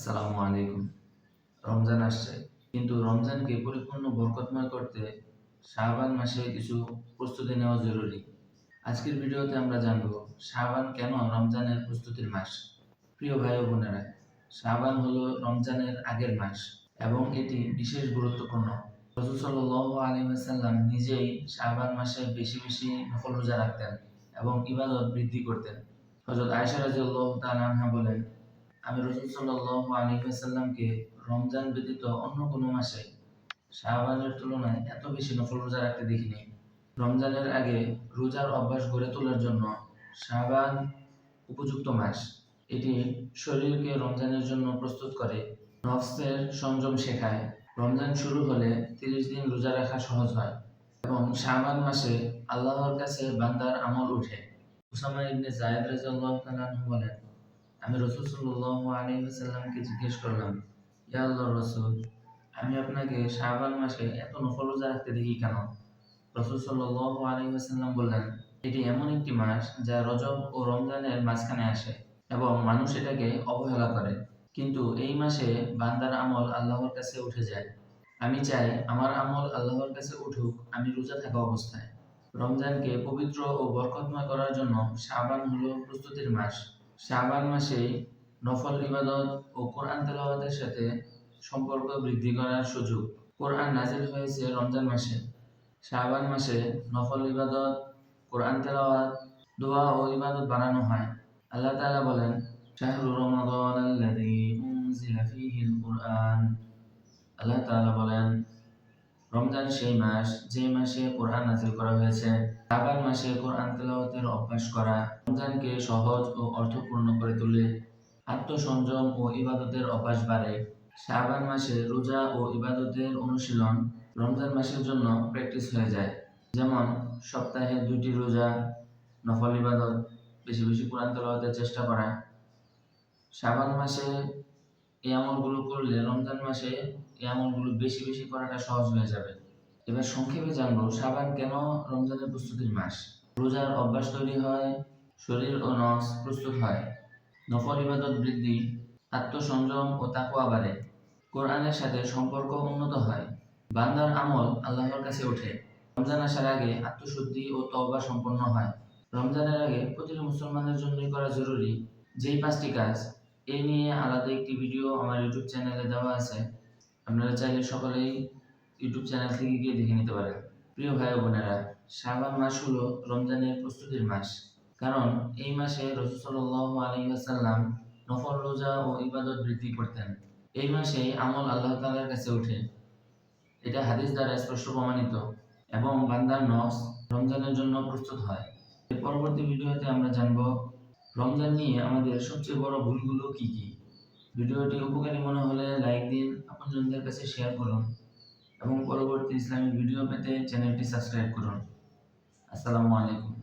আসসালামু আলাইকুম। রমজান আসছে। কিন্তু রমজানকে পরিপূর্ণ বরকতময় করতে শাবান মাসে কিছু প্রস্তুতি নেওয়া জরুরি। আজকের ভিডিওতে আমরা জানব শাবান কেন রমজানের প্রস্তুতির মাস। প্রিয় ভাই ও বোনেরা, শাবান হলো রমজানের আগের মাস এবং এটি বিশেষ গুরুত্বপূর্ণ। রাসূল সাল্লাল্লাহু আলাইহি ওয়াসাল্লাম নিজেই শাবান মাসে বেশি বেশি নফল রোজা রাখতেন এবং ইবাদত বৃদ্ধি করতেন। হযরত আয়েশা রাদিয়াল্লাহু তাআলা আনহা বলেন, আমি রাসূল সাল্লাল্লাহু আলাইহি ওয়াসাল্লামকে রমজান ব্যতীত অন্য কোনো মাসে শাবানের তুলনায় এত বেশি নফল রোজা রাখতে দেখিনি। রমজানের আগে রোজার অভ্যাস গড়ে তোলার জন্য শাবান উপযুক্ত মাস। এটি শরীরকে রমজানের জন্য প্রস্তুত করে, নফসের সংযম শেখায়। রমজান শুরু হলে 30 দিন রোজা রাখা সহজ হয় এবং শাবান মাসে আল্লাহর কাছে বান্দার আমল উঠে। উসামা ইবনে যায়েদ রাদিয়াল্লাহু তাআলা আনহু বলেন, আমি রাসূল সাল্লাল্লাহু আলাইহি ওয়াসাল্লামকে জিজ্ঞেস করলাম, ইয়া আল্লাহর রাসূল, আমি আপনাকে শাবান মাসে এত নফল রোজা রাখতে দেখি কেন? রাসূল সাল্লাল্লাহু আলাইহি ওয়াসাল্লাম বললেন, এটি এমন একটি মাস যা রজব ও রমজানের মাঝখানে আসে এবং মানুষ এটাকে অবহেলা করে। কিন্তু এই মাসে বান্দার আমল আল্লাহর কাছে উঠে যায়। আমি চাই আমার আমল আল্লাহর কাছে উঠুক আমি রোজা থাকা অবস্থায়। রমজানকে পবিত্র ও বরকতময় করার জন্য শাবান হলো প্রস্তুতির মাস। শাবান মাসে নফল ইবাদত ও কোরআন তেলাওয়াতের সাথে সম্পর্ক বৃদ্ধি করার সুযোগ। কোরআন নাজিল হয়েছে রমজান মাসে। শাবান মাসে নফল ইবাদত, কোরআন তেলাওয়াত, দোয়া ও ইবাদত বাড়ানো হয়। আল্লাহ তাআলা বলেন, শাহরু রমাদানাল্লাযী উনজিলা ফীহিল কুরআন। আল্লাহ তাআলা বলেন, রমজান সেই মাস যে মাসে কোরআন নাজিল করা হয়েছে। শাবান মাসে কোরআন তেলাওয়াতের অভ্যাস করা রমজানকে সহজ ও অর্থপূর্ণ করে তোলে। আত্মসংযম ও ইবাদতের অভ্যাস বাড়ে। শাবান মাসে রোজা ও ইবাদতের অনুশীলন রমজান মাসের জন্য প্র্যাকটিস হয়ে যায়। যেমন সপ্তাহে 2টি রোজা, নফল ইবাদত, বেশি বেশি কোরআন তেলাওয়াতের চেষ্টা করা। শাবান মাসে এই আমলগুলো করলে রমজান মাসে এই আমলগুলো বেশি বেশি করাটা সহজ হয়ে যাবে। এবার সংক্ষেপে জানবো শাবান কেন রমজানের প্রস্তুতির মাস। রোজার অভ্যাস তৈরি হয়, শরীর ও নফস প্রস্তুত হয়, নফল ইবাদত বৃদ্ধি, আত্মসংযম ও তাকওয়া বাড়ে, কোরআনের সাথে সম্পর্ক উন্নত হয়, বান্দার আমল আল্লাহর কাছে ওঠে। রমজান আসার আগে আত্মশুদ্ধি ও তওবা সম্পন্ন হয়। রমজানের আগে প্রতিটি মুসলমানের জন্যই করা জরুরি যেই 5টি কাজ, এই নিয়ে আলাদা একটি ভিডিও আমার ইউটিউব চ্যানেলে দেওয়া আছে। আপনারা চাইলে সকলেই ইউটিউব চ্যানেল থেকে গিয়ে দেখে নিতে পারেন। প্রিয় ভাই ও বোনেরা, শাবান মাস হলো রমজানের প্রস্তুতির মাস। কারণ এই মাসে রাসূল সাল্লাল্লাহু আলাইহি ওয়াসাল্লাম নফল রোজা ও ইবাদত বৃদ্ধি করতেন। এই মাসে আমল আল্লাহ তাআলার কাছে ওঠে, এটা হাদিস দ্বারা স্পষ্ট প্রমাণিত এবং বান্দার নফস রমজানের জন্য প্রস্তুত হয়। এর পরবর্তী ভিডিওতে আমরা জানব রমজান নিয়ে আমাদের সবচেয়ে বড় ভুলগুলো কি কি। ভিডিওটি উপকারী মনে হলে লাইক দিন, আপনজনদের কাছে শেয়ার করুন এবং পরবর্তী ইসলামিক ভিডিও পেতে চ্যানেলটি সাবস্ক্রাইব করুন। আসসালামু আলাইকুম।